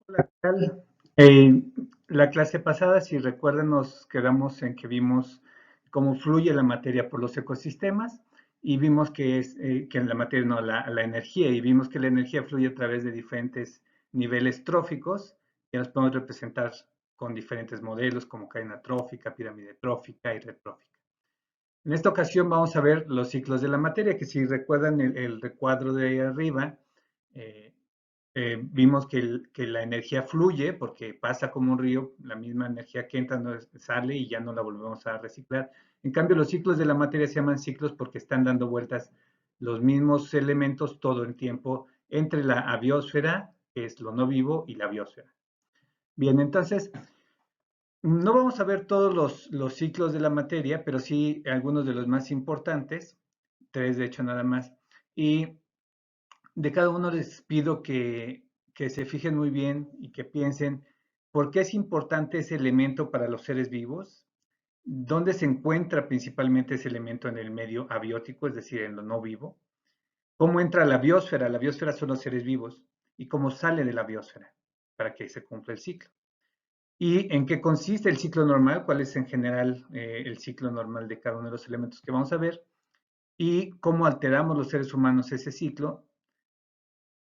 Hola, ¿qué tal? La clase pasada, si recuerdan, nos quedamos en que vimos cómo fluye la materia por los ecosistemas y vimos que la materia, no, la energía, y vimos que la energía fluye a través de diferentes niveles tróficos que nos podemos representar con diferentes modelos como cadena trófica, pirámide trófica y red trófica. En esta ocasión vamos a ver los ciclos de la materia, que si recuerdan el recuadro de ahí arriba, eh, vimos que la energía fluye porque pasa como un río, la misma energía que entra no sale y ya no la volvemos a reciclar. En cambio, los ciclos de la materia se llaman ciclos porque están dando vueltas los mismos elementos todo el tiempo entre la abiosfera, que es lo no vivo, y la biosfera. Bien, entonces, no vamos a ver todos los ciclos de la materia, pero sí algunos de los más importantes, tres de hecho nada más. Y de cada uno les pido que se fijen muy bien y que piensen por qué es importante ese elemento para los seres vivos, dónde se encuentra principalmente ese elemento en el medio abiótico, es decir, en lo no vivo, cómo entra la biosfera son los seres vivos, y cómo sale de la biosfera para que se cumpla el ciclo. ¿Y en qué consiste el ciclo normal? ¿Cuál es en general el ciclo normal de cada uno de los elementos que vamos a ver? ¿Y cómo alteramos los seres humanos ese ciclo?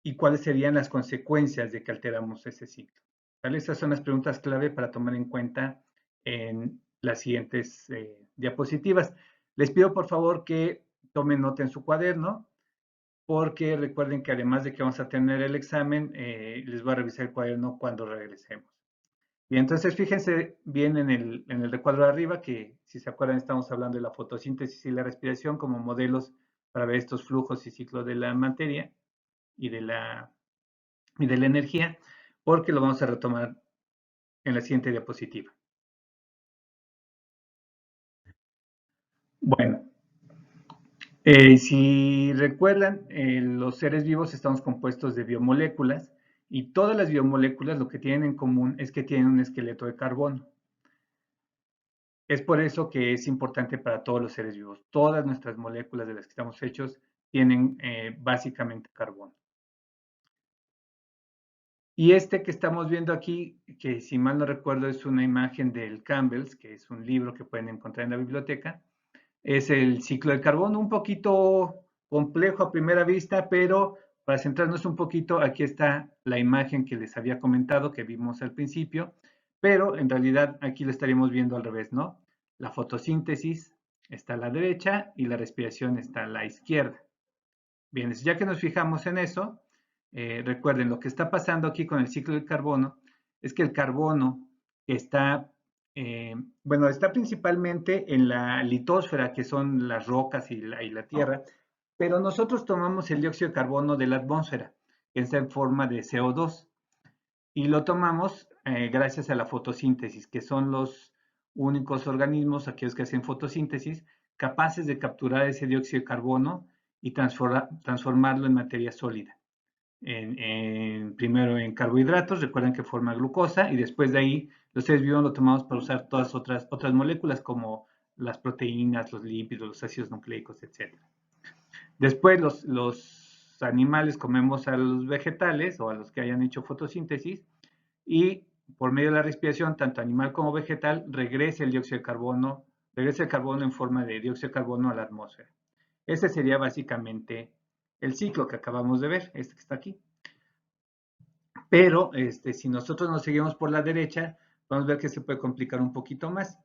¿Y cuáles serían las consecuencias de que alteramos ese ciclo? ¿Vale? Esas son las preguntas clave para tomar en cuenta en las siguientes diapositivas. Les pido por favor que tomen nota en su cuaderno, porque recuerden que además de que vamos a tener el examen, les voy a revisar el cuaderno cuando regresemos. Bien, entonces fíjense bien en el recuadro de arriba, que si se acuerdan estamos hablando de la fotosíntesis y la respiración como modelos para ver estos flujos y ciclos de la materia y de la energía, porque lo vamos a retomar en la siguiente diapositiva. Bueno, si recuerdan, los seres vivos estamos compuestos de biomoléculas y todas las biomoléculas lo que tienen en común es que tienen un esqueleto de carbono. Es por eso que es importante para todos los seres vivos. Todas nuestras moléculas de las que estamos hechos tienen básicamente carbono. Y este que estamos viendo aquí, que si mal no recuerdo es una imagen del Campbell's, que es un libro que pueden encontrar en la biblioteca, es el ciclo del carbono, un poquito complejo a primera vista, pero para centrarnos un poquito, aquí está la imagen que les había comentado, que vimos al principio, pero en realidad aquí lo estaríamos viendo al revés, ¿no? La fotosíntesis está a la derecha y la respiración está a la izquierda. Bien, ya que nos fijamos en eso, recuerden, lo que está pasando aquí con el ciclo del carbono es que el carbono está, bueno, está principalmente en la litosfera, que son las rocas y la tierra, pero nosotros tomamos el dióxido de carbono de la atmósfera, que está en forma de CO2, y lo tomamos gracias a la fotosíntesis, que son los únicos organismos, aquellos que hacen fotosíntesis, capaces de capturar ese dióxido de carbono y transformarlo en materia sólida. Primero en carbohidratos, recuerden que forma glucosa, y después de ahí los seres vivos lo tomamos para usar todas otras moléculas como las proteínas, los lípidos, los ácidos nucleicos, etc. Después los animales comemos a los vegetales o a los que hayan hecho fotosíntesis, y por medio de la respiración, tanto animal como vegetal, regresa el carbono en forma de dióxido de carbono a la atmósfera. Ese sería básicamente el ciclo que acabamos de ver, este que está aquí. Pero si nosotros nos seguimos por la derecha, vamos a ver que se puede complicar un poquito más.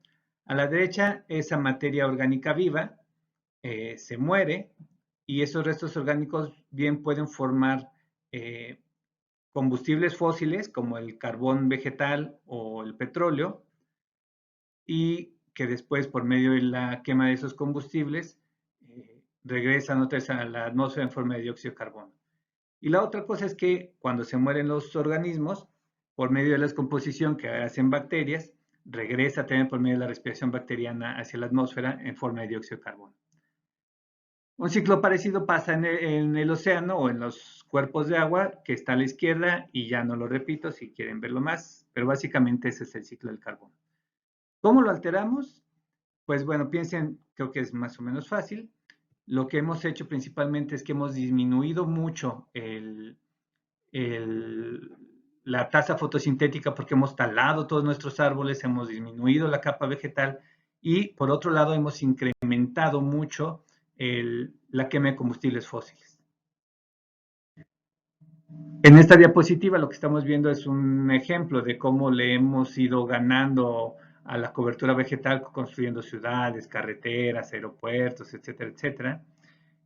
A la derecha, esa materia orgánica viva se muere, y esos restos orgánicos bien pueden formar combustibles fósiles como el carbón vegetal o el petróleo, y que después por medio de la quema de esos combustibles regresan otra vez a la atmósfera en forma de dióxido de carbono. Y la otra cosa es que cuando se mueren los organismos, por medio de la descomposición que hacen bacterias, regresa también por medio de la respiración bacteriana hacia la atmósfera en forma de dióxido de carbono. Un ciclo parecido pasa en el océano o en los cuerpos de agua, que está a la izquierda, y ya no lo repito si quieren verlo más, pero básicamente ese es el ciclo del carbono. ¿Cómo lo alteramos? Pues bueno, piensen, creo que es más o menos fácil. Lo que hemos hecho principalmente es que hemos disminuido mucho el, la tasa fotosintética porque hemos talado todos nuestros árboles, hemos disminuido la capa vegetal y por otro lado hemos incrementado mucho la quema de combustibles fósiles. En esta diapositiva lo que estamos viendo es un ejemplo de cómo le hemos ido ganando a la cobertura vegetal construyendo ciudades, carreteras, aeropuertos, etcétera, etcétera.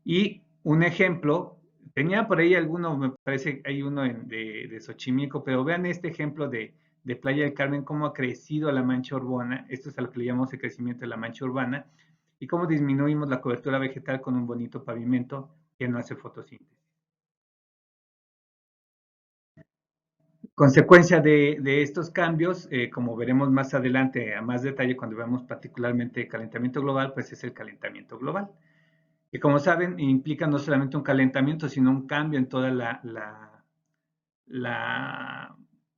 Y un ejemplo, tenía por ahí alguno, me parece que hay uno de Xochimilco, pero vean este ejemplo de Playa del Carmen, cómo ha crecido la mancha urbana, esto es a lo que le llamamos el crecimiento de la mancha urbana, y cómo disminuimos la cobertura vegetal con un bonito pavimento que no hace fotosíntesis. Consecuencia de estos cambios, como veremos más adelante a más detalle cuando veamos particularmente el calentamiento global, pues es el calentamiento global. Que como saben implica no solamente un calentamiento, sino un cambio en toda la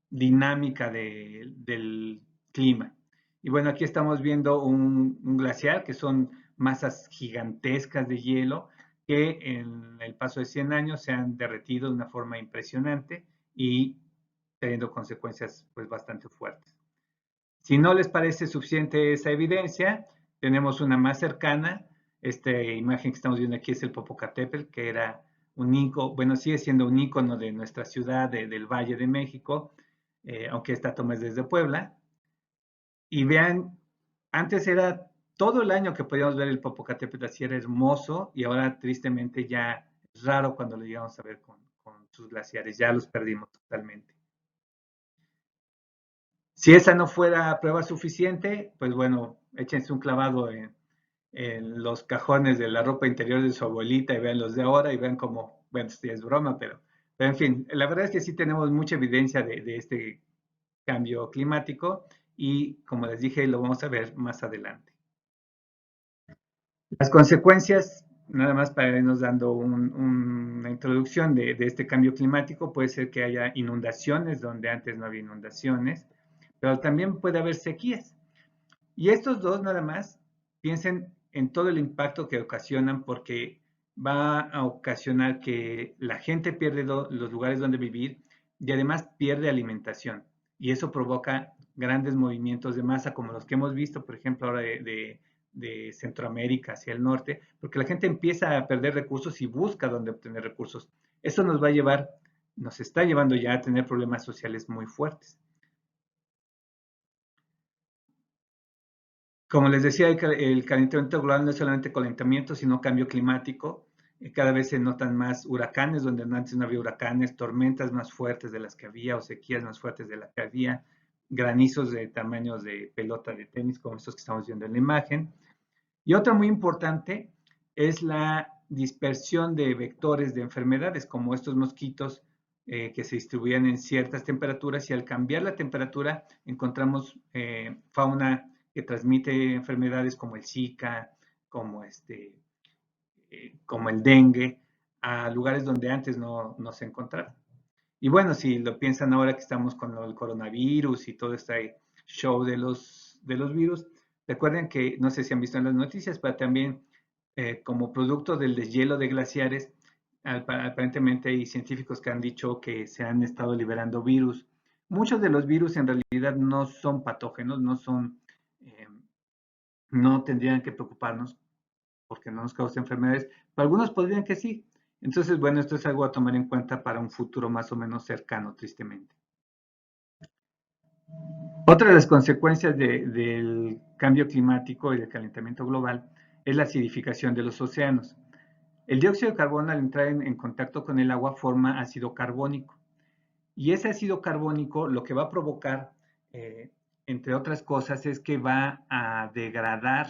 dinámica del clima. Y bueno, aquí estamos viendo un glaciar, que son masas gigantescas de hielo que en el paso de 100 años se han derretido de una forma impresionante y teniendo consecuencias pues bastante fuertes. Si no les parece suficiente esa evidencia, tenemos una más cercana. Esta imagen que estamos viendo aquí es el Popocatépetl, que era un icono, bueno, sigue siendo un icono de nuestra ciudad, del Valle de México, aunque esta toma es desde Puebla. Y vean, antes era todo el año que podíamos ver el Popocatépetl, así era hermoso, y ahora tristemente ya es raro cuando lo llegamos a ver con sus glaciares, ya los perdimos totalmente. Si esa no fuera prueba suficiente, pues bueno, échense un clavado en los cajones de la ropa interior de su abuelita y vean los de ahora y vean cómo, bueno, esto ya es broma, pero en fin, la verdad es que sí tenemos mucha evidencia de este cambio climático y como les dije, lo vamos a ver más adelante. Las consecuencias, nada más para irnos dando una introducción de este cambio climático, puede ser que haya inundaciones donde antes no había inundaciones, pero también puede haber sequías. Y estos dos nada más, piensen en todo el impacto que ocasionan porque va a ocasionar que la gente pierde los lugares donde vivir y además pierde alimentación. Y eso provoca grandes movimientos de masa como los que hemos visto, por ejemplo, ahora de Centroamérica hacia el norte, porque la gente empieza a perder recursos y busca dónde obtener recursos. Eso nos va a llevar, nos está llevando ya a tener problemas sociales muy fuertes. Como les decía, el calentamiento global no es solamente calentamiento, sino cambio climático. Cada vez se notan más huracanes, donde antes no había huracanes, tormentas más fuertes de las que había o sequías más fuertes de las que había, granizos de tamaños de pelota de tenis, como estos que estamos viendo en la imagen. Y otra muy importante es la dispersión de vectores de enfermedades, como estos mosquitos que se distribuían en ciertas temperaturas y al cambiar la temperatura encontramos fauna que transmite enfermedades como el Zika, como, como el dengue, a lugares donde antes no se encontraba. Y bueno, si lo piensan ahora que estamos con el coronavirus y todo este show de los virus, recuerden que, no sé si han visto en las noticias, pero también como producto del deshielo de glaciares, aparentemente hay científicos que han dicho que se han estado liberando virus. Muchos de los virus en realidad no son patógenos, eh, no tendrían que preocuparnos porque no nos causa enfermedades, pero algunos podrían que sí. Entonces, bueno, esto es algo a tomar en cuenta para un futuro más o menos cercano, tristemente. Otra de las consecuencias del cambio climático y del calentamiento global es la acidificación de los océanos. El dióxido de carbono al entrar en contacto con el agua forma ácido carbónico. Y ese ácido carbónico lo que va a provocar, eh, entre otras cosas, es que va a degradar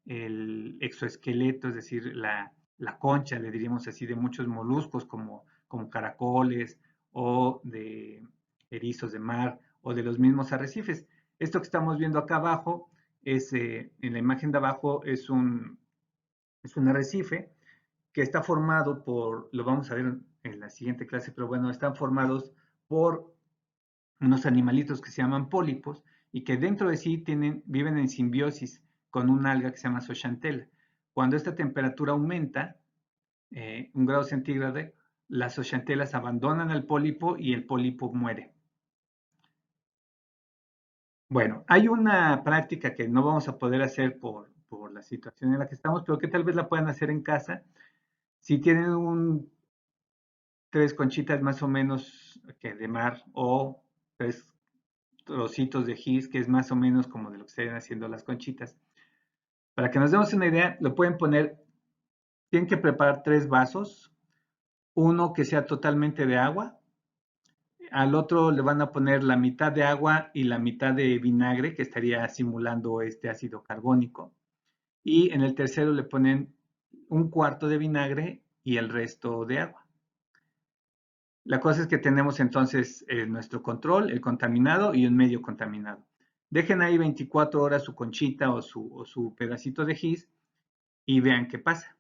el exoesqueleto, es decir, la concha, le diríamos así, de muchos moluscos como caracoles o de erizos de mar o de los mismos arrecifes. Esto que estamos viendo acá abajo, en la imagen de abajo, es un arrecife que está formado lo vamos a ver en la siguiente clase, pero bueno, están formados por unos animalitos que se llaman pólipos y que dentro de sí viven en simbiosis con un alga que se llama zooxantel. Cuando esta temperatura aumenta, 1 grado centígrado, las zooxantelas abandonan al pólipo y el pólipo muere. Bueno, hay una práctica que no vamos a poder hacer por la situación en la que estamos, pero que tal vez la puedan hacer en casa. Si tienen tres conchitas más o menos que de mar o tres trocitos de gis, que es más o menos como de lo que estarían haciendo las conchitas. Para que nos demos una idea, lo pueden poner, tienen que preparar tres vasos, uno que sea totalmente de agua, al otro le van a poner la mitad de agua y la mitad de vinagre, que estaría simulando este ácido carbónico, y en el tercero le ponen un cuarto de vinagre y el resto de agua. La cosa es que tenemos entonces nuestro control, el contaminado y un medio contaminado. Dejen ahí 24 horas su conchita o su pedacito de gis y vean qué pasa.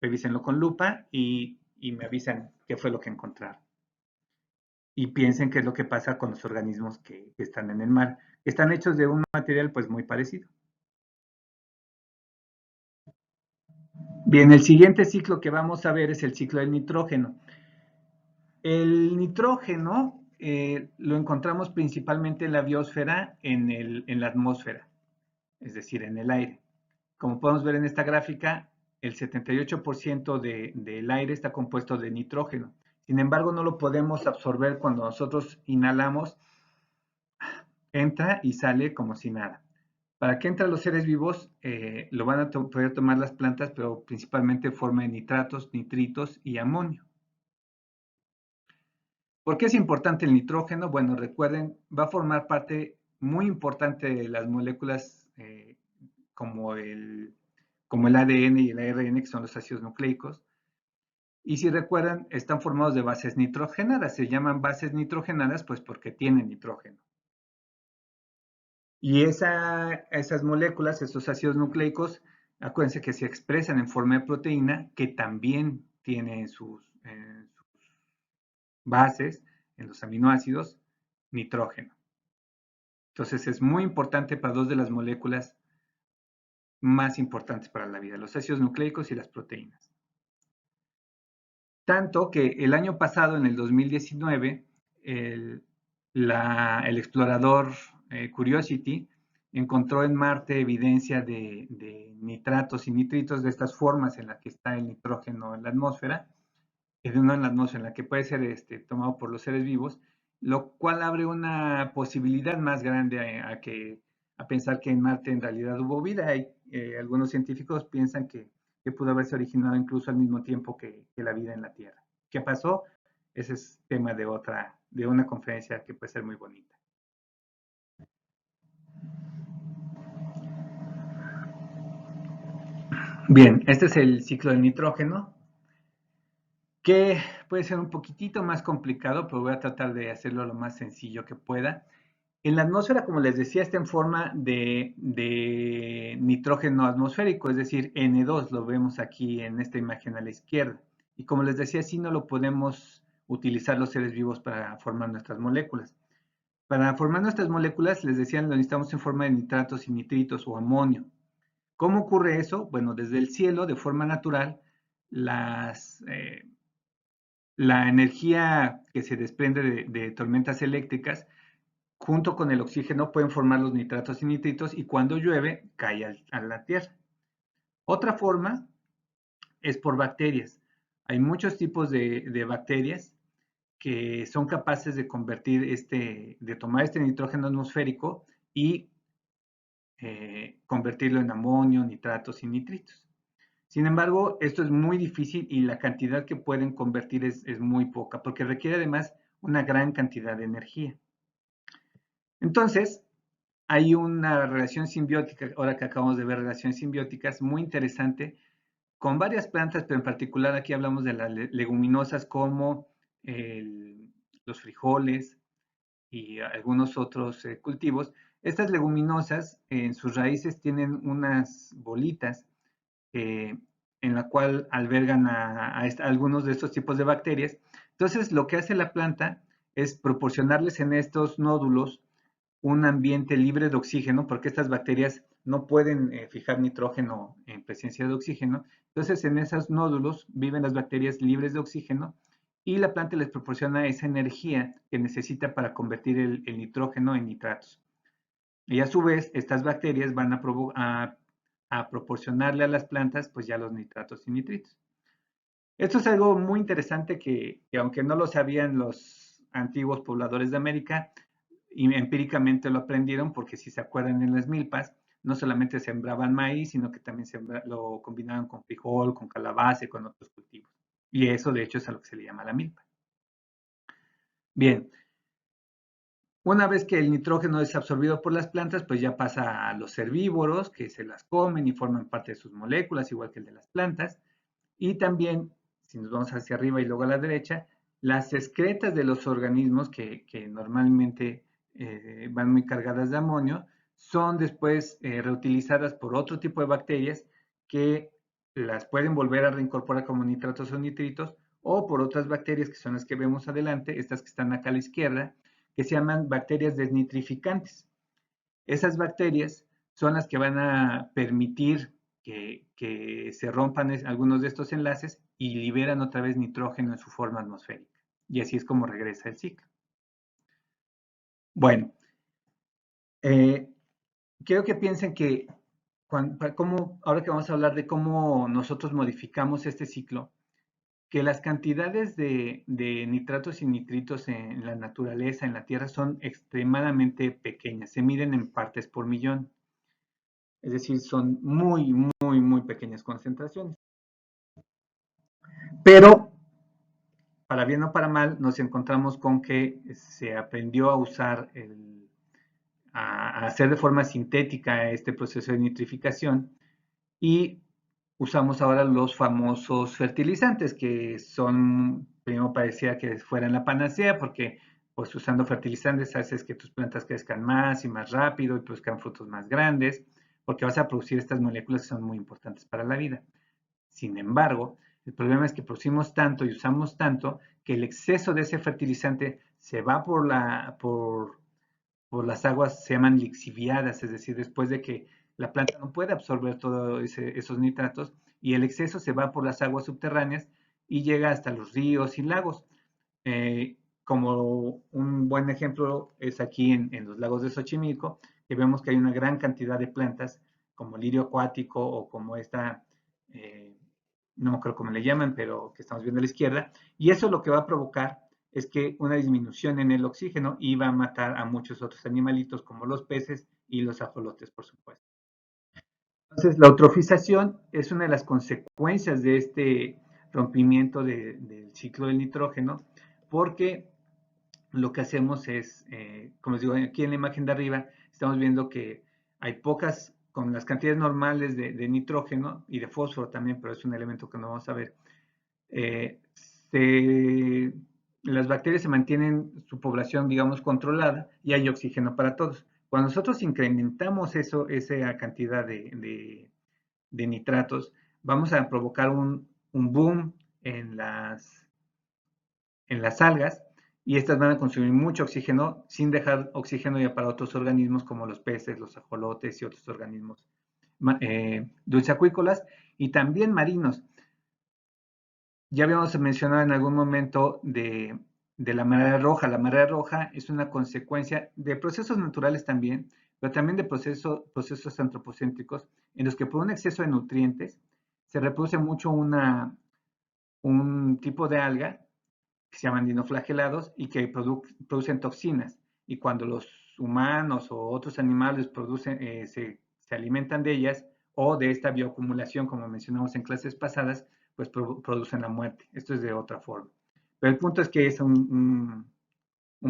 Revísenlo con lupa y me avisan qué fue lo que encontraron. Y piensen qué es lo que pasa con los organismos que están en el mar. Están hechos de un material pues muy parecido. Bien, el siguiente ciclo que vamos a ver es el ciclo del nitrógeno. El nitrógeno lo encontramos principalmente en la biosfera, en la atmósfera, es decir, en el aire. Como podemos ver en esta gráfica, el 78% del aire está compuesto de nitrógeno. Sin embargo, no lo podemos absorber cuando nosotros inhalamos, entra y sale como si nada. ¿Para qué entran los seres vivos? Lo van a poder tomar las plantas, pero principalmente en forma de nitratos, nitritos y amonio. ¿Por qué es importante el nitrógeno? Bueno, recuerden, va a formar parte muy importante de las moléculas como como el ADN y el ARN, que son los ácidos nucleicos. Y si recuerdan, están formados de bases nitrogenadas. Se llaman bases nitrogenadas pues porque tienen nitrógeno. Y esas moléculas, esos ácidos nucleicos, acuérdense que se expresan en forma de proteína que también tiene sus bases, en los aminoácidos, nitrógeno. Entonces es muy importante para dos de las moléculas más importantes para la vida, los ácidos nucleicos y las proteínas. Tanto que el año pasado, en el 2019, el explorador Curiosity encontró en Marte evidencia de nitratos y nitritos de estas formas en las que está el nitrógeno en la atmósfera, no en la atmósfera, en la que puede ser tomado por los seres vivos, lo cual abre una posibilidad más grande a pensar que en Marte en realidad hubo vida. Algunos científicos piensan que pudo haberse originado incluso al mismo tiempo que la vida en la Tierra. ¿Qué pasó? Ese es tema de una conferencia que puede ser muy bonita. Bien, este es el ciclo del nitrógeno, que puede ser un poquitito más complicado, pero voy a tratar de hacerlo lo más sencillo que pueda. En la atmósfera, como les decía, está en forma de nitrógeno atmosférico, es decir, N2, lo vemos aquí en esta imagen a la izquierda. Y como les decía, sí no lo podemos utilizar los seres vivos para formar nuestras moléculas. Para formar nuestras moléculas, les decía, lo necesitamos en forma de nitratos y nitritos o amonio. ¿Cómo ocurre eso? Bueno, desde el cielo, de forma natural, las, la energía que se desprende de tormentas eléctricas junto con el oxígeno pueden formar los nitratos y nitritos y cuando llueve cae a la tierra. Otra forma es por bacterias. Hay muchos tipos de bacterias que son capaces de convertir de tomar este nitrógeno atmosférico y convertirlo en amonio, nitratos y nitritos. Sin embargo, esto es muy difícil y la cantidad que pueden convertir es muy poca, porque requiere además una gran cantidad de energía. Entonces, hay una relación simbiótica, ahora que acabamos de ver relaciones simbióticas, muy interesante con varias plantas, pero en particular aquí hablamos de las leguminosas como los frijoles y algunos otros cultivos. Estas leguminosas en sus raíces tienen unas bolitas en la cual albergan a algunos de estos tipos de bacterias. Entonces, lo que hace la planta es proporcionarles en estos nódulos un ambiente libre de oxígeno, porque estas bacterias no pueden fijar nitrógeno en presencia de oxígeno. Entonces, en esos nódulos viven las bacterias libres de oxígeno y la planta les proporciona esa energía que necesita para convertir el nitrógeno en nitratos. Y a su vez, estas bacterias van a proporcionarle a las plantas pues ya los nitratos y nitritos. Esto es algo muy interesante que aunque no lo sabían los antiguos pobladores de América, y empíricamente lo aprendieron porque si se acuerdan en las milpas, no solamente sembraban maíz, sino que también lo combinaban con frijol, con calabaza y con otros cultivos. Y eso de hecho es a lo que se le llama la milpa. Bien, una vez que el nitrógeno es absorbido por las plantas, pues ya pasa a los herbívoros que se las comen y forman parte de sus moléculas, igual que el de las plantas. Y también, si nos vamos hacia arriba y luego a la derecha, las excretas de los organismos que normalmente van muy cargadas de amonio, son después reutilizadas por otro tipo de bacterias que las pueden volver a reincorporar como nitratos o nitritos, o por otras bacterias que son las que vemos adelante, estas que están acá a la izquierda, que se llaman bacterias desnitrificantes. Esas bacterias son las que van a permitir que se rompan algunos de estos enlaces y liberan otra vez nitrógeno en su forma atmosférica. Y así es como regresa el ciclo. Bueno, eh, quiero que piensen que ahora que vamos a hablar de cómo nosotros modificamos este ciclo, que las cantidades de nitratos y nitritos en la naturaleza, en la Tierra, son extremadamente pequeñas, se miden en partes por millón. Es decir, son muy, muy, muy pequeñas concentraciones. Pero, para bien o para mal, nos encontramos con que se aprendió a usar, a hacer de forma sintética este proceso de nitrificación y usamos ahora los famosos fertilizantes, que son, primero parecía que fueran la panacea, porque pues usando fertilizantes haces que tus plantas crezcan más y más rápido y produzcan frutos más grandes, porque vas a producir estas moléculas que son muy importantes para la vida. Sin embargo, el problema es que producimos tanto y usamos tanto que el exceso de ese fertilizante se va por las aguas, se llaman lixiviadas, es decir, después de que la planta no puede absorber todos esos nitratos y el exceso se va por las aguas subterráneas y llega hasta los ríos y lagos. Como un buen ejemplo es aquí en los lagos de Xochimilco, que vemos que hay una gran cantidad de plantas como lirio acuático o como esta, eh, no me acuerdo cómo le llaman, pero que estamos viendo a la izquierda, y eso lo que va a provocar es que una disminución en el oxígeno y va a matar a muchos otros animalitos como los peces y los ajolotes, por supuesto. Entonces, la eutrofización es una de las consecuencias de este rompimiento del ciclo del nitrógeno, porque lo que hacemos es, como les digo, aquí en la imagen de arriba, estamos viendo que hay pocas, con las cantidades normales de nitrógeno y de fósforo también, pero es un elemento que no vamos a ver, eh, se, las bacterias se mantienen su población, digamos, controlada y hay oxígeno para todos. Cuando nosotros incrementamos esa cantidad de nitratos, vamos a provocar un boom en las algas y estas van a consumir mucho oxígeno sin dejar oxígeno ya para otros organismos como los peces, los ajolotes y otros organismos dulceacuícolas y también marinos. Ya habíamos mencionado en algún momento de la marea roja. La marea roja es una consecuencia de procesos naturales también, pero también de procesos antropocéntricos en los que por un exceso de nutrientes se reproduce mucho un tipo de alga que se llaman dinoflagelados y que producen toxinas. Y cuando los humanos o otros animales se alimentan de ellas o de esta bioacumulación, como mencionamos en clases pasadas, pues producen la muerte. Esto es de otra forma. Pero el punto es que es un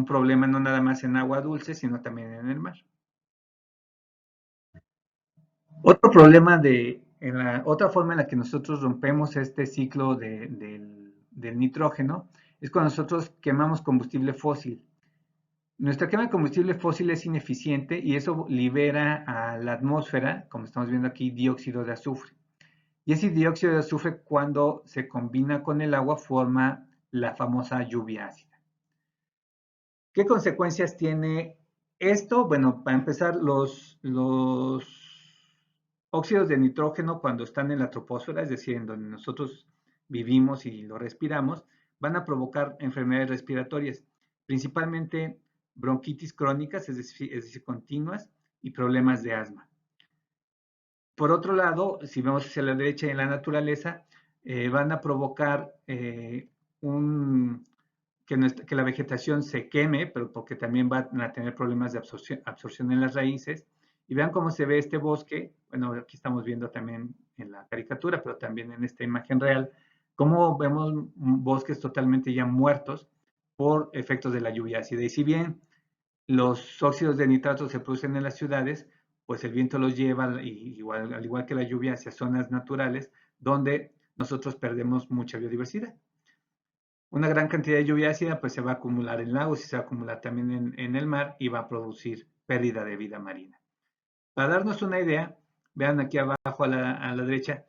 problema no nada más en agua dulce, sino también en el mar. Otro problema otra forma en la que nosotros rompemos este ciclo del nitrógeno es cuando nosotros quemamos combustible fósil. Nuestra quema de combustible fósil es ineficiente y eso libera a la atmósfera, como estamos viendo aquí, dióxido de azufre. Y ese dióxido de azufre, cuando se combina con el agua, forma la famosa lluvia ácida. ¿Qué consecuencias tiene esto? Bueno, para empezar, los óxidos de nitrógeno, cuando están en la troposfera, es decir, en donde nosotros vivimos y lo respiramos, van a provocar enfermedades respiratorias, principalmente bronquitis crónicas, es decir, continuas, y problemas de asma. Por otro lado, si vemos hacia la derecha en la naturaleza, van a provocar que la vegetación se queme, pero porque también van a tener problemas de absorción en las raíces. Y vean cómo se ve este bosque. Bueno, aquí estamos viendo también en la caricatura, pero también en esta imagen real, cómo vemos bosques totalmente ya muertos por efectos de la lluvia ácida. Y si bien los óxidos de nitrato se producen en las ciudades, pues el viento los lleva, al igual que la lluvia, hacia zonas naturales donde nosotros perdemos mucha biodiversidad. Una gran cantidad de lluvia ácida pues se va a acumular en lagos y se va a acumular también en el mar y va a producir pérdida de vida marina. Para darnos una idea, vean aquí abajo a la derecha,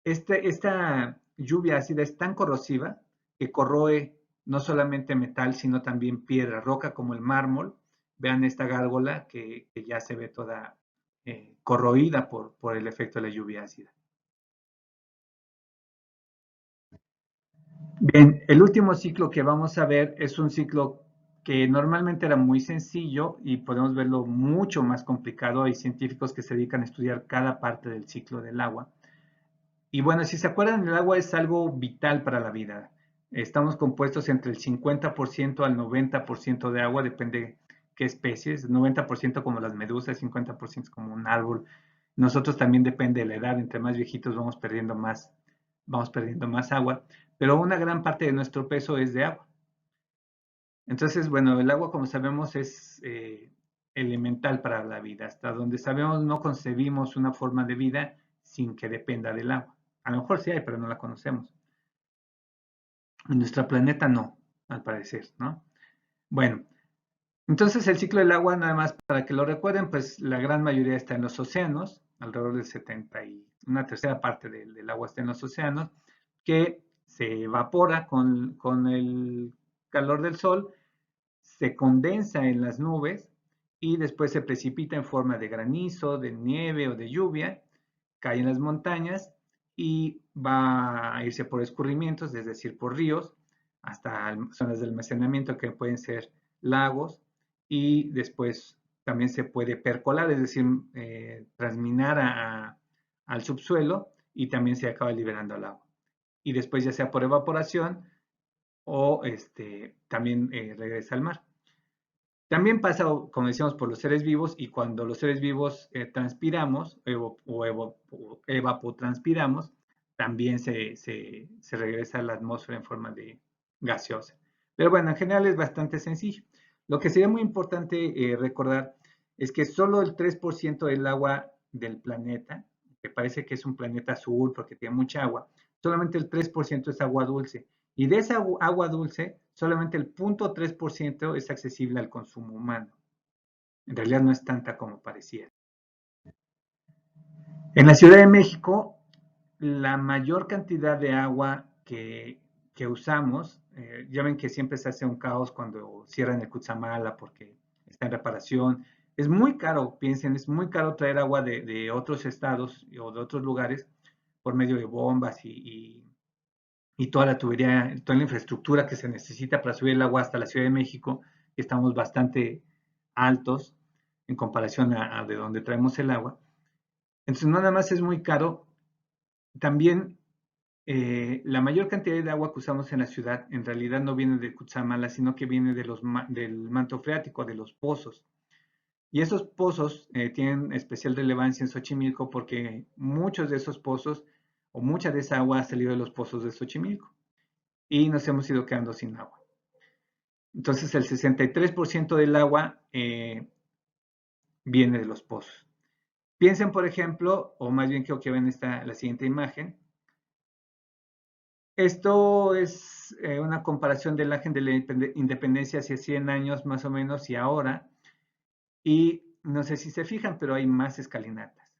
esta lluvia ácida es tan corrosiva que corroe no solamente metal, sino también piedra, roca como el mármol. Vean esta gárgola que ya se ve toda corroída por el efecto de la lluvia ácida. Bien, el último ciclo que vamos a ver es un ciclo que normalmente era muy sencillo y podemos verlo mucho más complicado. Hay científicos que se dedican a estudiar cada parte del ciclo del agua. Y bueno, si se acuerdan, el agua es algo vital para la vida. Estamos compuestos entre el 50% al 90% de agua, depende qué especies, 90% como las medusas, 50% como un árbol. Nosotros también depende de la edad, entre más viejitos vamos perdiendo más agua, pero una gran parte de nuestro peso es de agua. Entonces, bueno, el agua, como sabemos, es elemental para la vida. Hasta donde sabemos, no concebimos una forma de vida sin que dependa del agua. A lo mejor sí hay, pero no la conocemos. En nuestro planeta no, al parecer, ¿no? Bueno, entonces el ciclo del agua, nada más para que lo recuerden, pues la gran mayoría está en los océanos, alrededor del 70 y una tercera parte del agua está en los océanos, que se evapora con el calor del sol, se condensa en las nubes y después se precipita en forma de granizo, de nieve o de lluvia, cae en las montañas y va a irse por escurrimientos, es decir, por ríos, hasta zonas de almacenamiento que pueden ser lagos y después también se puede percolar, es decir, transminar al subsuelo y también se acaba liberando al agua. Y después ya sea por evaporación o también regresa al mar. También pasa, como decíamos, por los seres vivos y cuando los seres vivos transpiramos o evapotranspiramos, también se regresa a la atmósfera en forma de gaseosa. Pero bueno, en general es bastante sencillo. Lo que sería muy importante recordar es que solo el 3% del agua del planeta, que parece que es un planeta azul porque tiene mucha agua, solamente el 3% es agua dulce. Y de esa agua dulce, solamente el 0.3% es accesible al consumo humano. En realidad no es tanta como parecía. En la Ciudad de México, la mayor cantidad de agua que usamos, ya ven que siempre se hace un caos cuando cierran el Cutzamala porque está en reparación. Es muy caro, piensen, es muy caro traer agua de otros estados o de otros lugares por medio de bombas y toda la tubería, toda la infraestructura que se necesita para subir el agua hasta la Ciudad de México, que estamos bastante altos en comparación a de donde traemos el agua. Entonces, no nada más es muy caro, también la mayor cantidad de agua que usamos en la ciudad en realidad no viene de Cutzamala, sino que viene del manto freático, de los pozos. Y esos pozos tienen especial relevancia en Xochimilco porque muchos de esos pozos o mucha de esa agua ha salido de los pozos de Xochimilco y nos hemos ido quedando sin agua. Entonces el 63% del agua viene de los pozos. Piensen, por ejemplo, o más bien quiero que vean la siguiente imagen. Esto es una comparación del ángel de la independencia hace 100 años más o menos y ahora. Y no sé si se fijan, pero hay más escalinatas.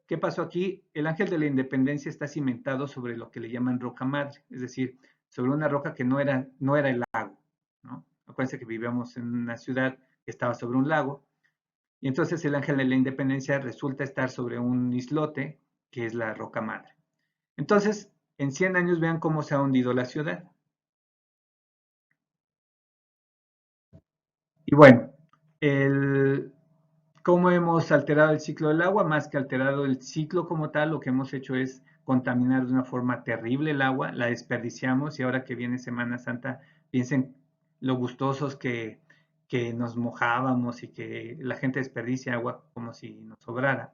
¿Qué pasó aquí? El ángel de la independencia está cimentado sobre lo que le llaman roca madre, es decir, sobre una roca que no era el lago, ¿no? Acuérdense que vivíamos en una ciudad que estaba sobre un lago, y entonces el ángel de la independencia resulta estar sobre un islote que es la roca madre. Entonces, en 100 años vean cómo se ha hundido la ciudad. Y bueno, ¿Cómo hemos alterado el ciclo del agua? Más que alterado el ciclo como tal, lo que hemos hecho es contaminar de una forma terrible el agua, la desperdiciamos y ahora que viene Semana Santa, piensen lo gustosos que nos mojábamos y que la gente desperdicia agua como si nos sobrara.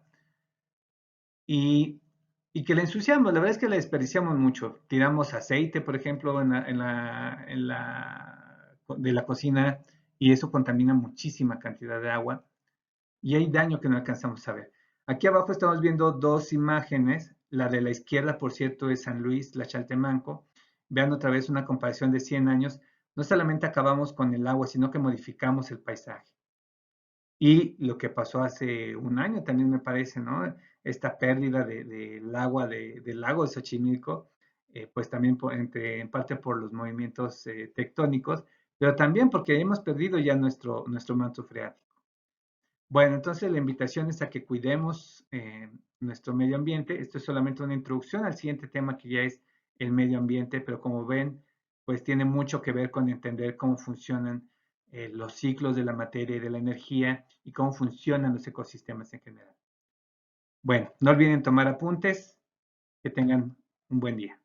Y, y que la ensuciamos, la verdad es que la desperdiciamos mucho. Tiramos aceite, por ejemplo, de la cocina y eso contamina muchísima cantidad de agua y hay daño que no alcanzamos a ver. Aquí abajo estamos viendo dos imágenes. La de la izquierda, por cierto, es San Luis, la Chaltemanco. Vean otra vez una comparación de 100 años. No solamente acabamos con el agua, sino que modificamos el paisaje. Y lo que pasó hace un año también me parece, ¿no? Esta pérdida del agua del lago de Xochimilco, pues también en parte por los movimientos tectónicos, pero también porque hemos perdido ya nuestro manto freático. Bueno, entonces la invitación es a que cuidemos nuestro medio ambiente. Esto es solamente una introducción al siguiente tema que ya es el medio ambiente, pero como ven, pues tiene mucho que ver con entender cómo funcionan los ciclos de la materia y de la energía y cómo funcionan los ecosistemas en general. Bueno, no olviden tomar apuntes. Que tengan un buen día.